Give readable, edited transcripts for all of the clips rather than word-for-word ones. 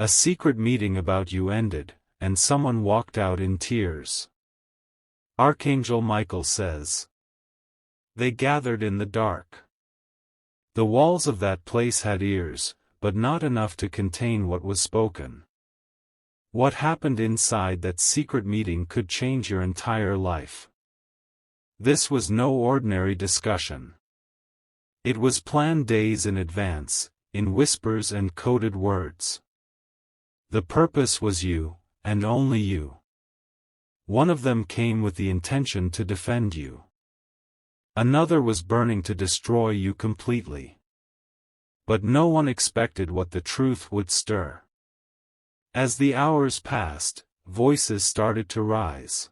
A secret meeting about you ended, and someone walked out in tears. Archangel Michael says. They gathered in the dark. The walls of that place had ears, but not enough to contain what was spoken. What happened inside that secret meeting could change your entire life. This was no ordinary discussion. It was planned days in advance, in whispers and coded words. The purpose was you, and only you. One of them came with the intention to defend you. Another was burning to destroy you completely. But no one expected what the truth would stir. As the hours passed, voices started to rise.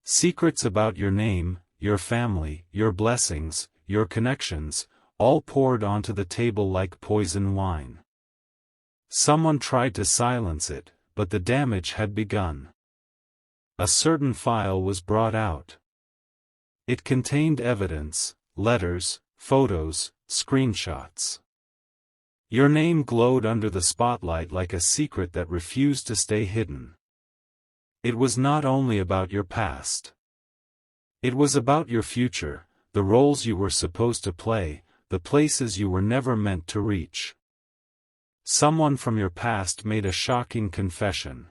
Secrets about your name, your family, your blessings, your connections, all poured onto the table like poison wine. Someone tried to silence it, but the damage had begun. A certain file was brought out. It contained evidence, letters, photos, screenshots. Your name glowed under the spotlight like a secret that refused to stay hidden. It was not only about your past. It was about your future, the roles you were supposed to play, the places you were never meant to reach. Someone from your past made a shocking confession.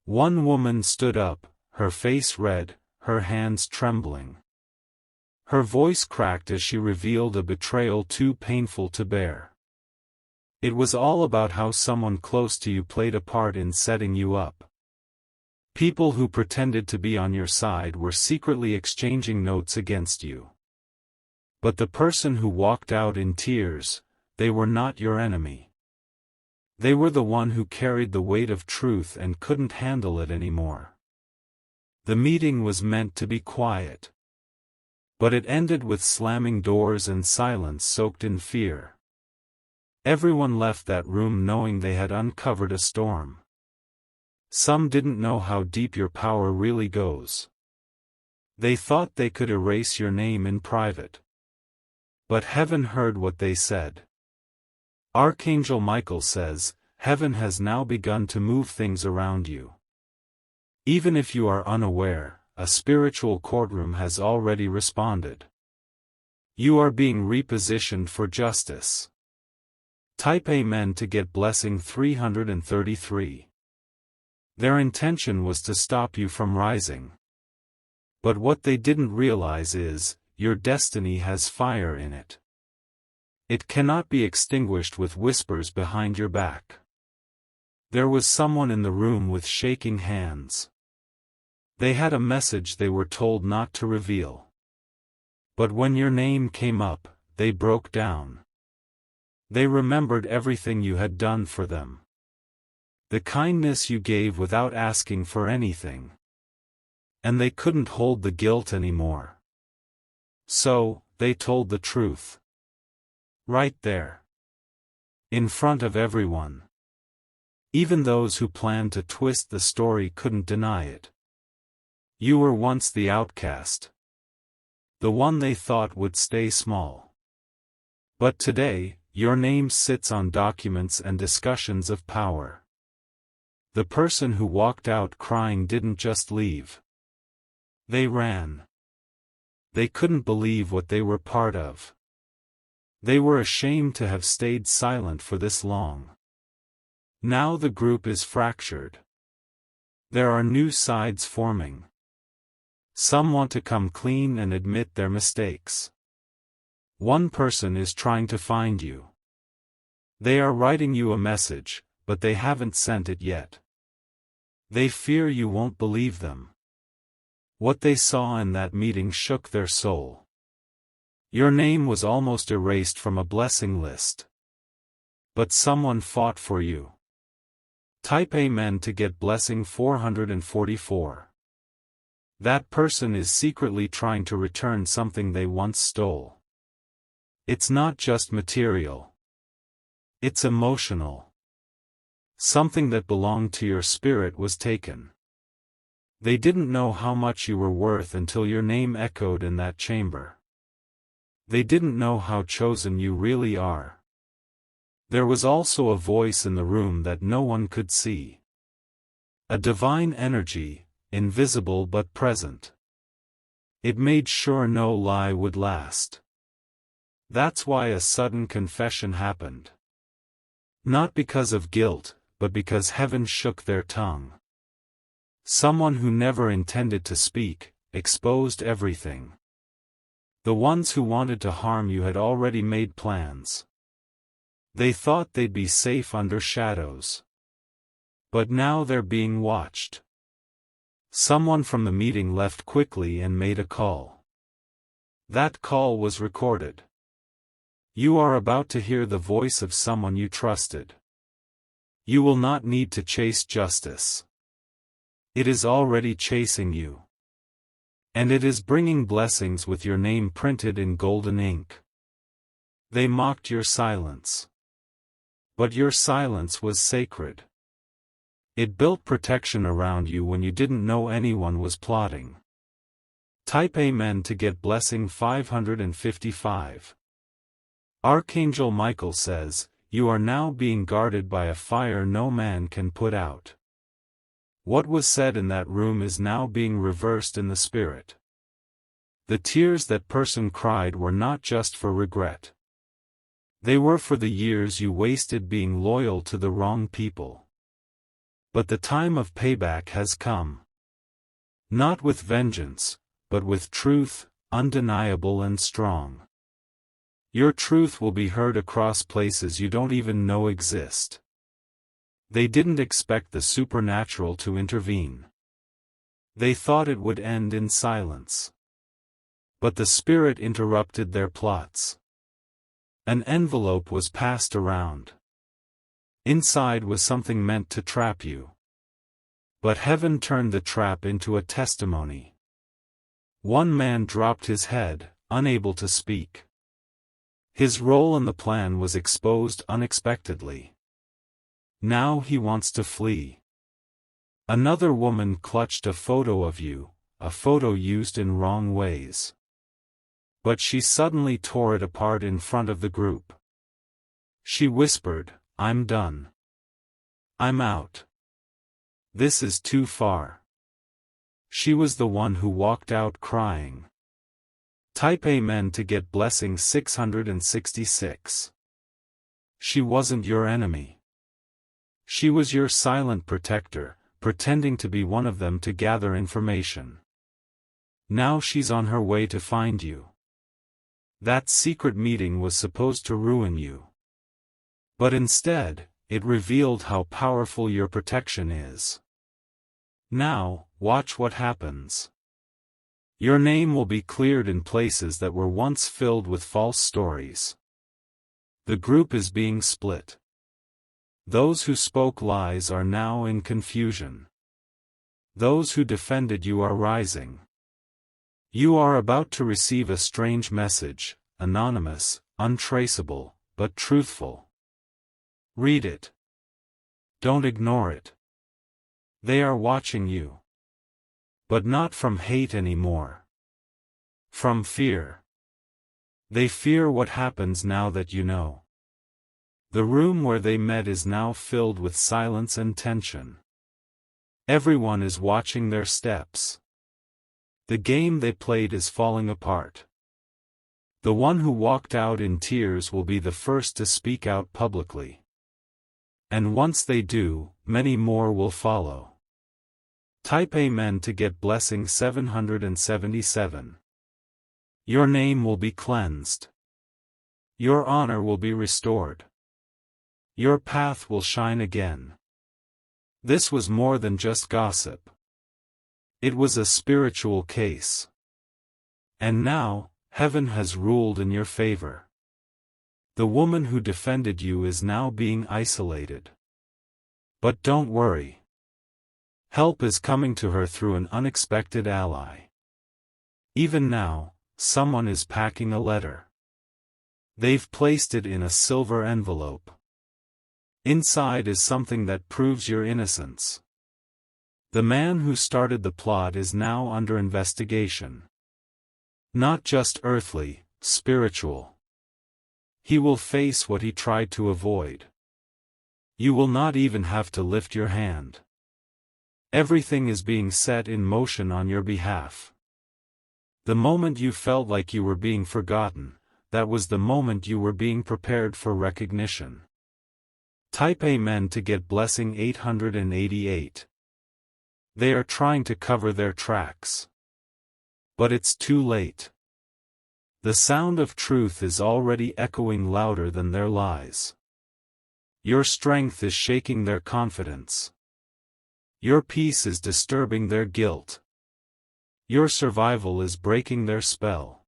One woman stood up, her face red, her hands trembling. Her voice cracked as she revealed a betrayal too painful to bear. It was all about how someone close to you played a part in setting you up. People who pretended to be on your side were secretly exchanging notes against you. But the person who walked out in tears, they were not your enemy. They were the one who carried the weight of truth and couldn't handle it anymore. The meeting was meant to be quiet. But it ended with slamming doors and silence soaked in fear. Everyone left that room knowing they had uncovered a storm. Some didn't know how deep your power really goes. They thought they could erase your name in private. But heaven heard what they said. Archangel Michael says, heaven has now begun to move things around you. Even if you are unaware, a spiritual courtroom has already responded. You are being repositioned for justice. Type Amen to get blessing 333. Their intention was to stop you from rising. But what they didn't realize is, your destiny has fire in it. It cannot be extinguished with whispers behind your back. There was someone in the room with shaking hands. They had a message they were told not to reveal. But when your name came up, they broke down. They remembered everything you had done for them. The kindness you gave without asking for anything. And they couldn't hold the guilt anymore. So, they told the truth. Right there. In front of everyone. Even those who planned to twist the story couldn't deny it. You were once the outcast. The one they thought would stay small. But today, your name sits on documents and discussions of power. The person who walked out crying didn't just leave. They ran. They couldn't believe what they were part of. They were ashamed to have stayed silent for this long. Now the group is fractured. There are new sides forming. Some want to come clean and admit their mistakes. One person is trying to find you. They are writing you a message, but they haven't sent it yet. They fear you won't believe them. What they saw in that meeting shook their soul. Your name was almost erased from a blessing list. But someone fought for you. Type Amen to get blessing 444. That person is secretly trying to return something they once stole. It's not just material. It's emotional. Something that belonged to your spirit was taken. They didn't know how much you were worth until your name echoed in that chamber. They didn't know how chosen you really are. There was also a voice in the room that no one could see. A divine energy, invisible but present. It made sure no lie would last. That's why a sudden confession happened. Not because of guilt, but because heaven shook their tongue. Someone who never intended to speak, exposed everything. The ones who wanted to harm you had already made plans. They thought they'd be safe under shadows. But now they're being watched. Someone from the meeting left quickly and made a call. That call was recorded. You are about to hear the voice of someone you trusted. You will not need to chase justice. It is already chasing you. And it is bringing blessings with your name printed in golden ink. They mocked your silence. But your silence was sacred. It built protection around you when you didn't know anyone was plotting. Type Amen to get blessing 555. Archangel Michael says, you are now being guarded by a fire no man can put out. What was said in that room is now being reversed in the spirit. The tears that person cried were not just for regret. They were for the years you wasted being loyal to the wrong people. But the time of payback has come. Not with vengeance, but with truth, undeniable and strong. Your truth will be heard across places you don't even know exist. They didn't expect the supernatural to intervene. They thought it would end in silence. But the Spirit interrupted their plots. An envelope was passed around. Inside was something meant to trap you. But heaven turned the trap into a testimony. One man dropped his head, unable to speak. His role in the plan was exposed unexpectedly. Now he wants to flee. Another woman clutched a photo of you, a photo used in wrong ways. But she suddenly tore it apart in front of the group. She whispered, I'm done. I'm out. This is too far. She was the one who walked out crying. Type Amen to get blessing 666. She wasn't your enemy. She was your silent protector, pretending to be one of them to gather information. Now she's on her way to find you. That secret meeting was supposed to ruin you. But instead, it revealed how powerful your protection is. Now, watch what happens. Your name will be cleared in places that were once filled with false stories. The group is being split. Those who spoke lies are now in confusion. Those who defended you are rising. You are about to receive a strange message, anonymous, untraceable, but truthful. Read it. Don't ignore it. They are watching you. But not from hate anymore. From fear. They fear what happens now that you know. The room where they met is now filled with silence and tension. Everyone is watching their steps. The game they played is falling apart. The one who walked out in tears will be the first to speak out publicly. And once they do, many more will follow. Type Amen to get blessing 777. Your name will be cleansed. Your honor will be restored. Your path will shine again. This was more than just gossip. It was a spiritual case. And now, heaven has ruled in your favor. The woman who defended you is now being isolated. But don't worry. Help is coming to her through an unexpected ally. Even now, someone is packing a letter. They've placed it in a silver envelope. Inside is something that proves your innocence. The man who started the plot is now under investigation. Not just earthly, spiritual. He will face what he tried to avoid. You will not even have to lift your hand. Everything is being set in motion on your behalf. The moment you felt like you were being forgotten, that was the moment you were being prepared for recognition. Type Amen to get blessing 888. They are trying to cover their tracks. But it's too late. The sound of truth is already echoing louder than their lies. Your strength is shaking their confidence. Your peace is disturbing their guilt. Your survival is breaking their spell.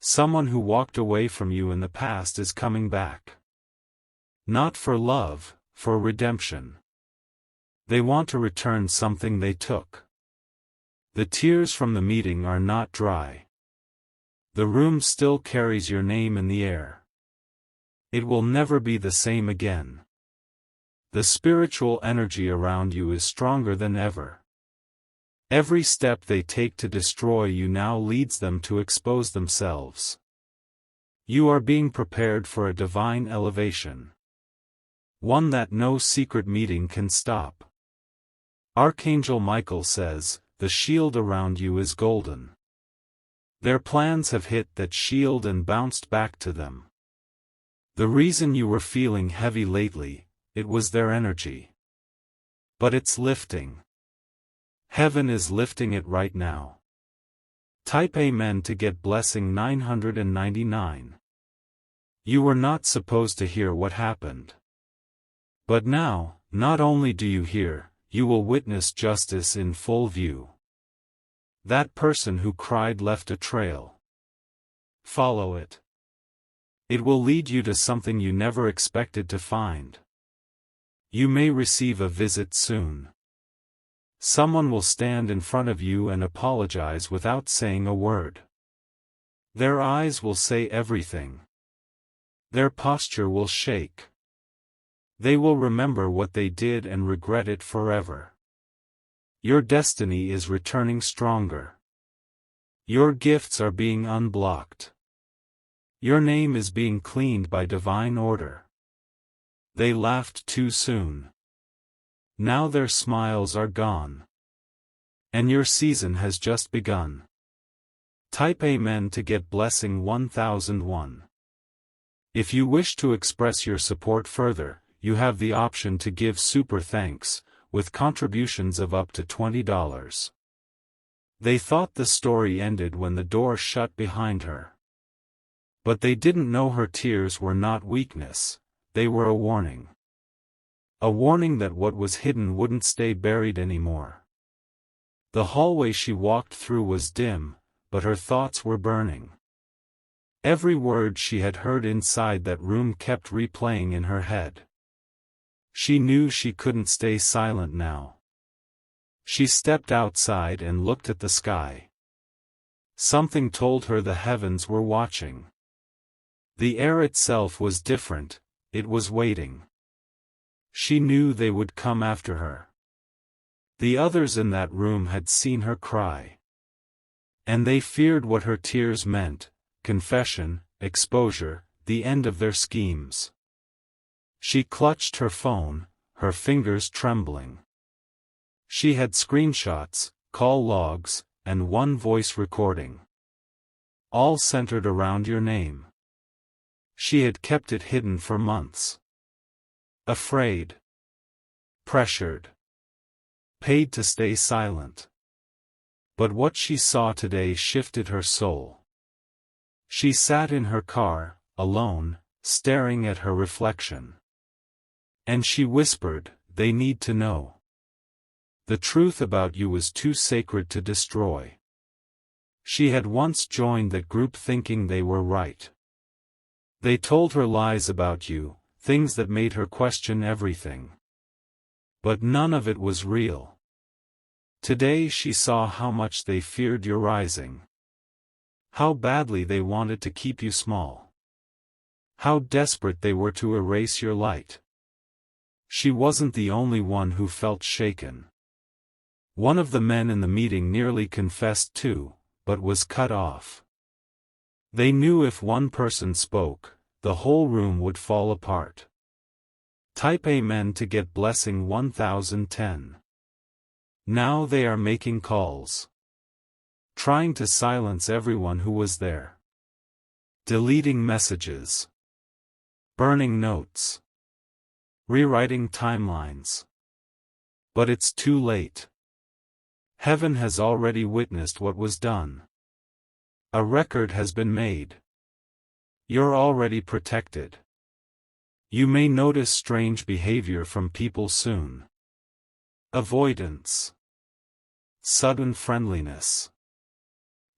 Someone who walked away from you in the past is coming back. Not for love, for redemption. They want to return something they took. The tears from the meeting are not dry. The room still carries your name in the air. It will never be the same again. The spiritual energy around you is stronger than ever. Every step they take to destroy you now leads them to expose themselves. You are being prepared for a divine elevation. One that no secret meeting can stop. Archangel Michael says, the shield around you is golden. Their plans have hit that shield and bounced back to them. The reason you were feeling heavy lately, it was their energy. But it's lifting. Heaven is lifting it right now. Type Amen to get blessing 999. You were not supposed to hear what happened. But now, not only do you hear, you will witness justice in full view. That person who cried left a trail. Follow it. It will lead you to something you never expected to find. You may receive a visit soon. Someone will stand in front of you and apologize without saying a word. Their eyes will say everything. Their posture will shake. They will remember what they did and regret it forever. Your destiny is returning stronger. Your gifts are being unblocked. Your name is being cleaned by divine order. They laughed too soon. Now their smiles are gone. And your season has just begun. Type Amen to get blessing 1001. If you wish to express your support further, you have the option to give super thanks, with contributions of up to $20. They thought the story ended when the door shut behind her. But they didn't know her tears were not weakness, they were a warning. A warning that what was hidden wouldn't stay buried anymore. The hallway she walked through was dim, but her thoughts were burning. Every word she had heard inside that room kept replaying in her head. She knew she couldn't stay silent now. She stepped outside and looked at the sky. Something told her the heavens were watching. The air itself was different, it was waiting. She knew they would come after her. The others in that room had seen her cry. And they feared what her tears meant: confession, exposure, the end of their schemes. She clutched her phone, her fingers trembling. She had screenshots, call logs, and one voice recording. All centered around your name. She had kept it hidden for months. Afraid. Pressured. Paid to stay silent. But what she saw today shifted her soul. She sat in her car, alone, staring at her reflection. And she whispered, "They need to know. The truth about you was too sacred to destroy." She had once joined that group thinking they were right. They told her lies about you, things that made her question everything. But none of it was real. Today she saw how much they feared your rising. How badly they wanted to keep you small. How desperate they were to erase your light. She wasn't the only one who felt shaken. One of the men in the meeting nearly confessed too, but was cut off. They knew if one person spoke, the whole room would fall apart. Type Amen to get blessing 1010. Now they are making calls. Trying to silence everyone who was there. Deleting messages. Burning notes. Rewriting timelines. But it's too late. Heaven has already witnessed what was done. A record has been made. You're already protected. You may notice strange behavior from people soon. Avoidance. Sudden friendliness.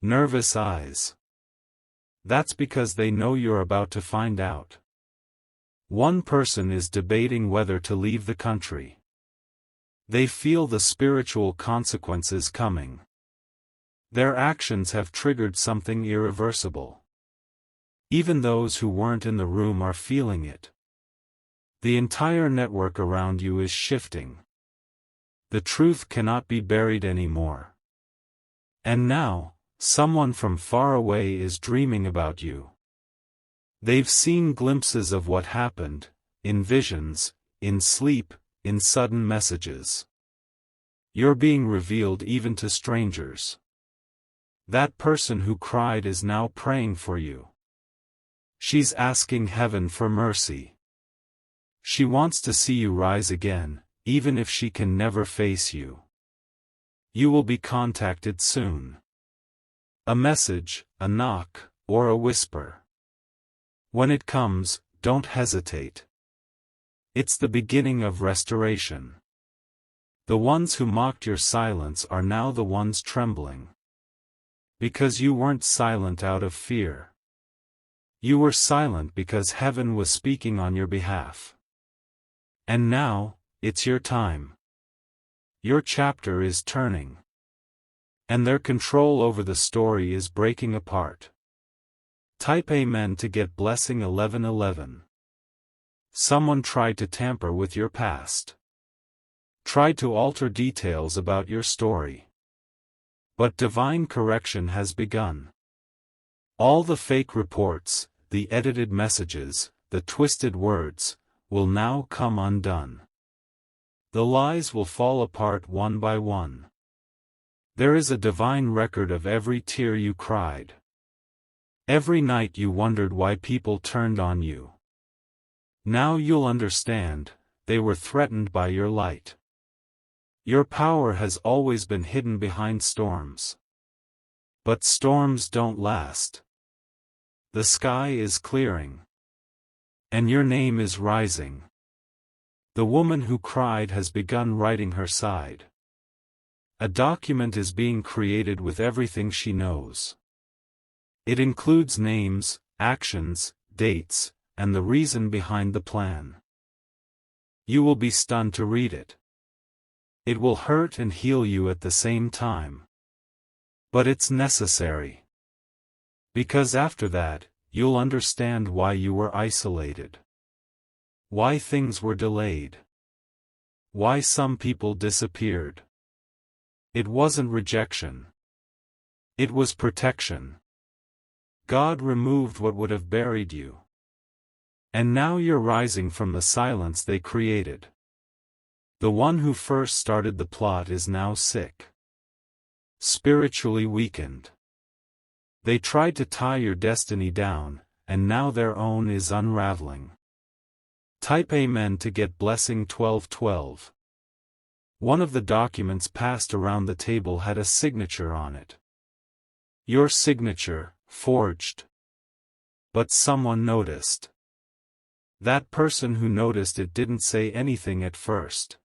Nervous eyes. That's because they know you're about to find out. One person is debating whether to leave the country. They feel the spiritual consequences coming. Their actions have triggered something irreversible. Even those who weren't in the room are feeling it. The entire network around you is shifting. The truth cannot be buried anymore. And now, someone from far away is dreaming about you. They've seen glimpses of what happened, in visions, in sleep, in sudden messages. You're being revealed even to strangers. That person who cried is now praying for you. She's asking heaven for mercy. She wants to see you rise again, even if she can never face you. You will be contacted soon. A message, a knock, or a whisper. When it comes, don't hesitate. It's the beginning of restoration. The ones who mocked your silence are now the ones trembling. Because you weren't silent out of fear. You were silent because heaven was speaking on your behalf. And now, it's your time. Your chapter is turning. And their control over the story is breaking apart. Type Amen to get blessing 1111. Someone tried to tamper with your past. Tried to alter details about your story. But divine correction has begun. All the fake reports, the edited messages, the twisted words, will now come undone. The lies will fall apart one by one. There is a divine record of every tear you cried. Every night you wondered why people turned on you. Now you'll understand, they were threatened by your light. Your power has always been hidden behind storms. But storms don't last. The sky is clearing. And your name is rising. The woman who cried has begun writing her side. A document is being created with everything she knows. It includes names, actions, dates, and the reason behind the plan. You will be stunned to read it. It will hurt and heal you at the same time. But it's necessary. Because after that, you'll understand why you were isolated. Why things were delayed. Why some people disappeared. It wasn't rejection. It was protection. God removed what would have buried you. And now you're rising from the silence they created. The one who first started the plot is now sick. Spiritually weakened. They tried to tie your destiny down, and now their own is unraveling. Type Amen to get blessing 1212. One of the documents passed around the table had a signature on it. Your signature, forged. But someone noticed. That person who noticed it didn't say anything at first.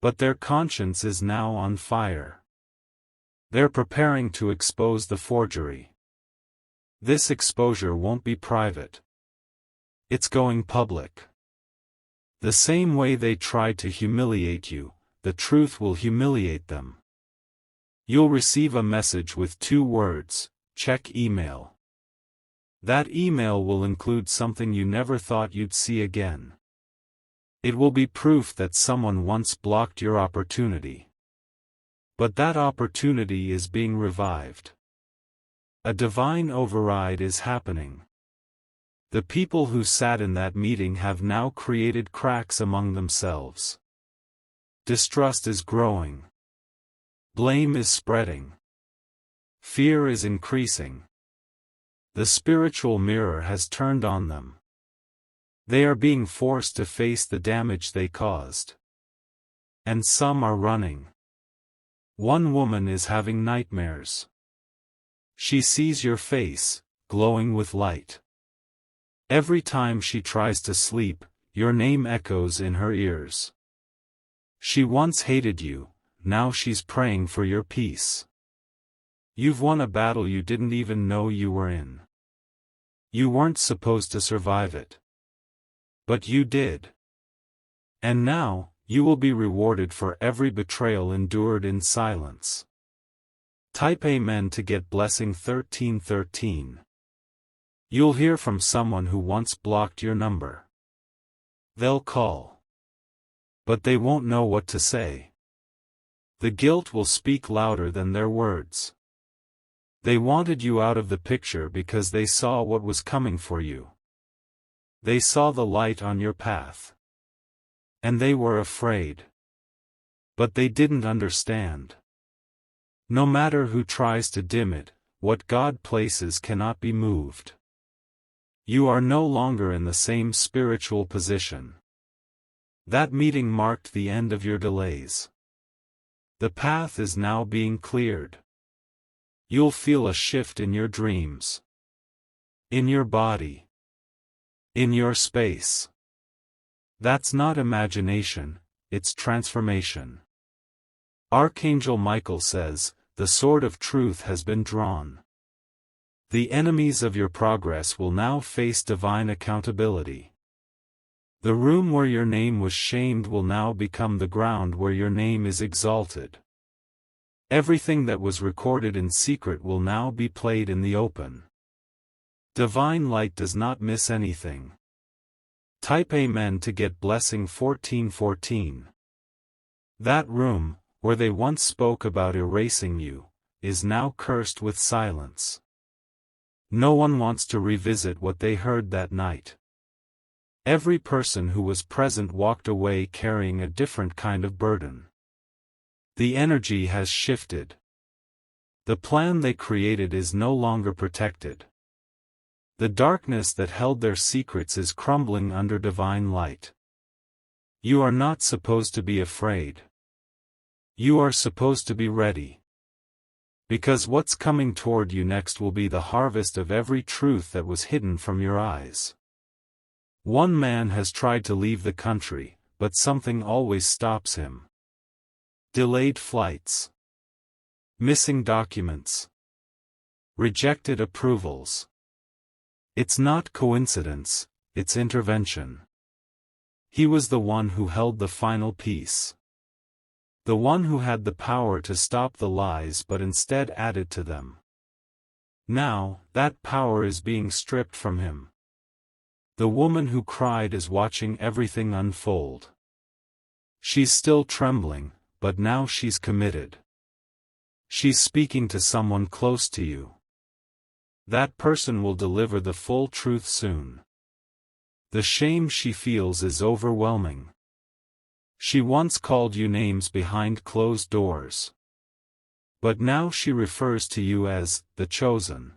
But their conscience is now on fire. They're preparing to expose the forgery. This exposure won't be private. It's going public. The same way they tried to humiliate you, the truth will humiliate them. You'll receive a message with 2 words, check email. That email will include something you never thought you'd see again. It will be proof that someone once blocked your opportunity. But that opportunity is being revived. A divine override is happening. The people who sat in that meeting have now created cracks among themselves. Distrust is growing. Blame is spreading. Fear is increasing. The spiritual mirror has turned on them. They are being forced to face the damage they caused. And some are running. One woman is having nightmares. She sees your face, glowing with light. Every time she tries to sleep, your name echoes in her ears. She once hated you, now she's praying for your peace. You've won a battle you didn't even know you were in. You weren't supposed to survive it. But you did. And now, you will be rewarded for every betrayal endured in silence. Type Amen to get blessing 1313. You'll hear from someone who once blocked your number. They'll call. But they won't know what to say. The guilt will speak louder than their words. They wanted you out of the picture because they saw what was coming for you. They saw the light on your path. And they were afraid. But they didn't understand. No matter who tries to dim it, what God places cannot be moved. You are no longer in the same spiritual position. That meeting marked the end of your delays. The path is now being cleared. You'll feel a shift in your dreams. In your body. In your space. That's not imagination, it's transformation. Archangel Michael says, the sword of truth has been drawn. The enemies of your progress will now face divine accountability. The room where your name was shamed will now become the ground where your name is exalted. Everything that was recorded in secret will now be played in the open. Divine light does not miss anything. Type Amen to get blessing 1414. That room, where they once spoke about erasing you, is now cursed with silence. No one wants to revisit what they heard that night. Every person who was present walked away carrying a different kind of burden. The energy has shifted. The plan they created is no longer protected. The darkness that held their secrets is crumbling under divine light. You are not supposed to be afraid. You are supposed to be ready. Because what's coming toward you next will be the harvest of every truth that was hidden from your eyes. One man has tried to leave the country, but something always stops him. Delayed flights. Missing documents. Rejected approvals. It's not coincidence, it's intervention. He was the one who held the final piece. The one who had the power to stop the lies but instead added to them. Now, that power is being stripped from him. The woman who cried is watching everything unfold. She's still trembling, but now she's committed. She's speaking to someone close to you. That person will deliver the full truth soon. The shame she feels is overwhelming. She once called you names behind closed doors. But now she refers to you as the chosen.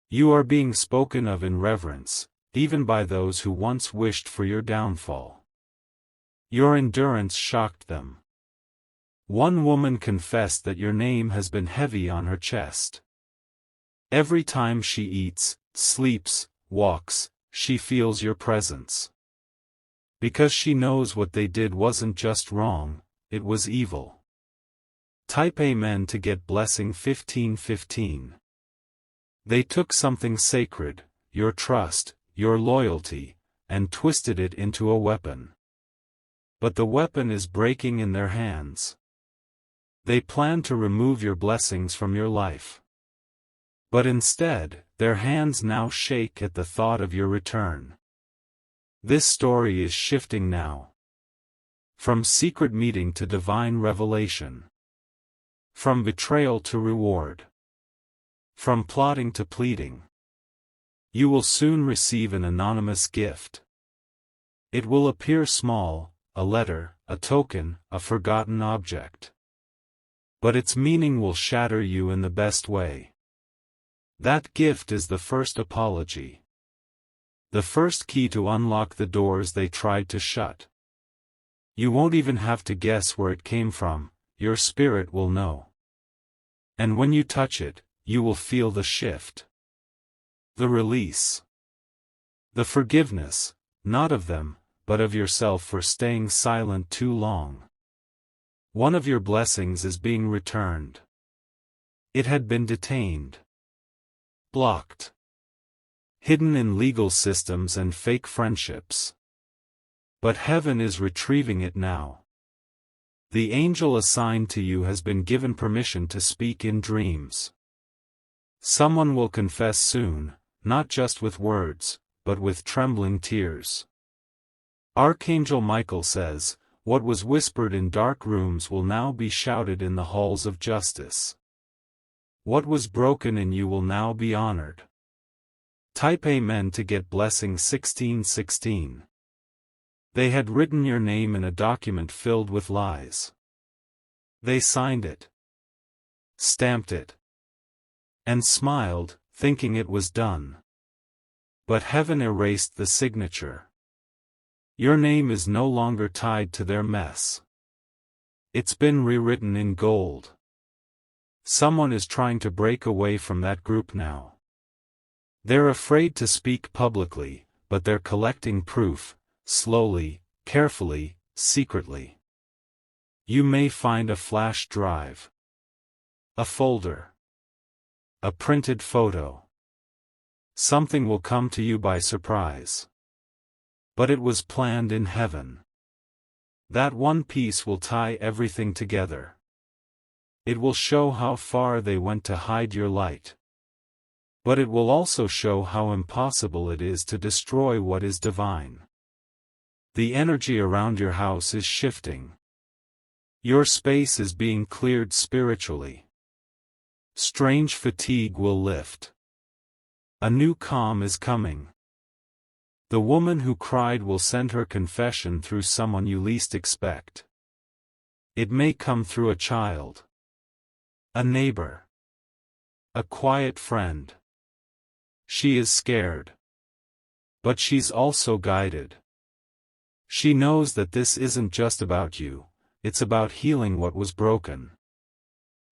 You are being spoken of in reverence, even by those who once wished for your downfall. Your endurance shocked them. One woman confessed that your name has been heavy on her chest. Every time she eats, sleeps, walks, she feels your presence. Because she knows what they did wasn't just wrong, it was evil. Type Amen to get blessing 1515. They took something sacred, your trust, your loyalty, and twisted it into a weapon. But the weapon is breaking in their hands. They plan to remove your blessings from your life. But instead, their hands now shake at the thought of your return. This story is shifting now. From secret meeting to divine revelation. From betrayal to reward. From plotting to pleading. You will soon receive an anonymous gift. It will appear small, a letter, a token, a forgotten object. But its meaning will shatter you in the best way. That gift is the first apology. The first key to unlock the doors they tried to shut. You won't even have to guess where it came from, your spirit will know. And when you touch it, you will feel the shift. The release. The forgiveness, not of them, but of yourself for staying silent too long. One of your blessings is being returned. It had been detained. Blocked. Hidden in legal systems and fake friendships. But heaven is retrieving it now. The angel assigned to you has been given permission to speak in dreams. Someone will confess soon, not just with words, but with trembling tears. Archangel Michael says, what was whispered in dark rooms will now be shouted in the halls of justice. What was broken in you will now be honored. Type Amen to get blessing 1616. They had written your name in a document filled with lies. They signed it, stamped it, and smiled, thinking it was done. But heaven erased the signature. Your name is no longer tied to their mess. It's been rewritten in gold. Someone is trying to break away from that group now. They're afraid to speak publicly, but they're collecting proof, slowly, carefully, secretly. You may find a flash drive, a folder, a printed photo. Something will come to you by surprise. But it was planned in heaven. That one piece will tie everything together. It will show how far they went to hide your light. But it will also show how impossible it is to destroy what is divine. The energy around your house is shifting. Your space is being cleared spiritually. Strange fatigue will lift. A new calm is coming. The woman who cried will send her confession through someone you least expect. It may come through a child, a neighbor, a quiet friend. She is scared. But she's also guided. She knows that this isn't just about you, it's about healing what was broken.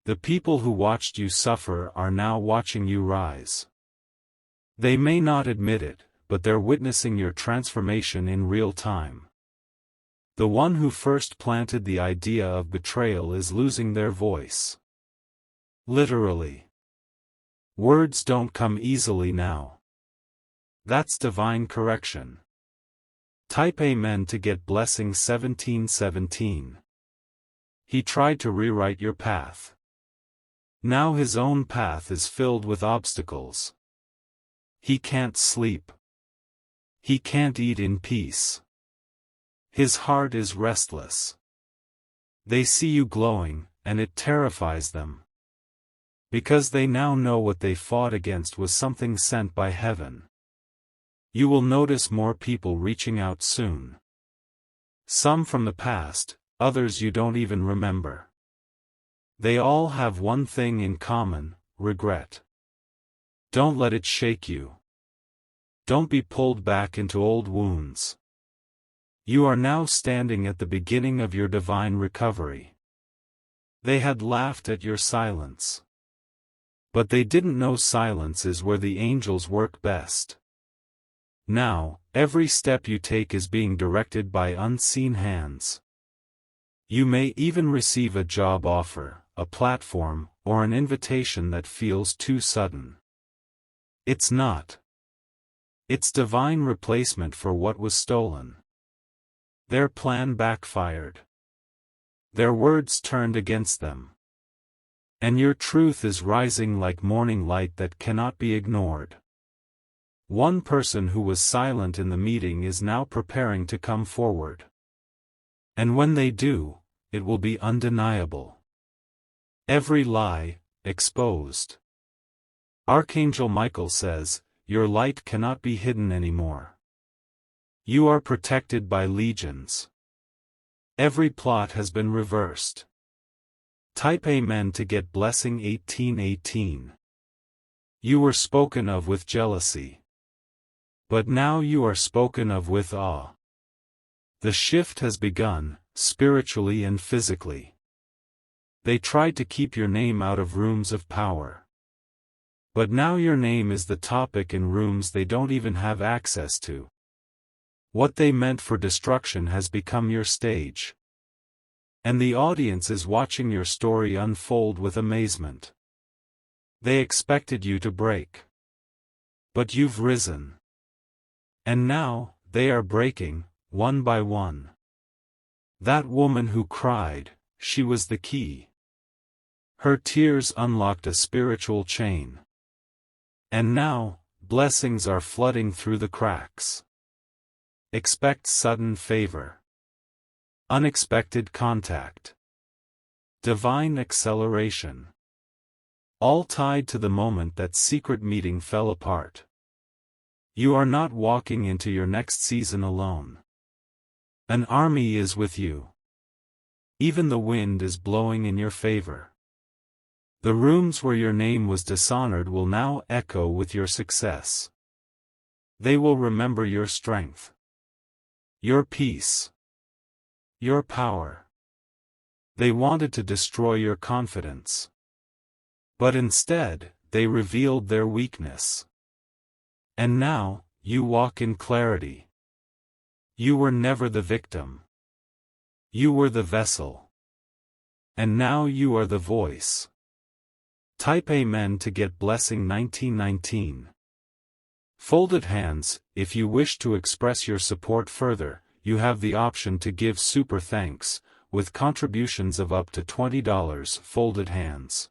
The people who watched you suffer are now watching you rise. They may not admit it, but they're witnessing your transformation in real time. The one who first planted the idea of betrayal is losing their voice. Literally. Words don't come easily now. That's divine correction. Type Amen to get blessing 1717. He tried to rewrite your path. Now his own path is filled with obstacles. He can't sleep. He can't eat in peace. His heart is restless. They see you glowing, and it terrifies them. Because they now know what they fought against was something sent by heaven. You will notice more people reaching out soon. Some from the past, others you don't even remember. They all have one thing in common: regret. Don't let it shake you. Don't be pulled back into old wounds. You are now standing at the beginning of your divine recovery. They had laughed at your silence. But they didn't know silence is where the angels work best. Now, every step you take is being directed by unseen hands. You may even receive a job offer, a platform, or an invitation that feels too sudden. It's not. It's divine replacement for what was stolen. Their plan backfired. Their words turned against them. And your truth is rising like morning light that cannot be ignored. One person who was silent in the meeting is now preparing to come forward. And when they do, it will be undeniable. Every lie, exposed. Archangel Michael says, your light cannot be hidden anymore. You are protected by legions. Every plot has been reversed. Type Amen to get blessing 1818. You were spoken of with jealousy. But now you are spoken of with awe. The shift has begun, spiritually and physically. They tried to keep your name out of rooms of power. But now your name is the topic in rooms they don't even have access to. What they meant for destruction has become your stage. And the audience is watching your story unfold with amazement. They expected you to break. But you've risen. And now, they are breaking, one by one. That woman who cried, she was the key. Her tears unlocked a spiritual chain. And now, blessings are flooding through the cracks. Expect sudden favor. Unexpected contact. Divine acceleration. All tied to the moment that secret meeting fell apart. You are not walking into your next season alone. An army is with you. Even the wind is blowing in your favor. The rooms where your name was dishonored will now echo with your success. They will remember your strength. Your peace. Your power. They wanted to destroy your confidence. But instead, they revealed their weakness. And now, you walk in clarity. You were never the victim. You were the vessel. And now you are the voice. Type Amen to get blessing 1919. Folded hands. If you wish to express your support further, you have the option to give super thanks, with contributions of up to $20. Folded hands.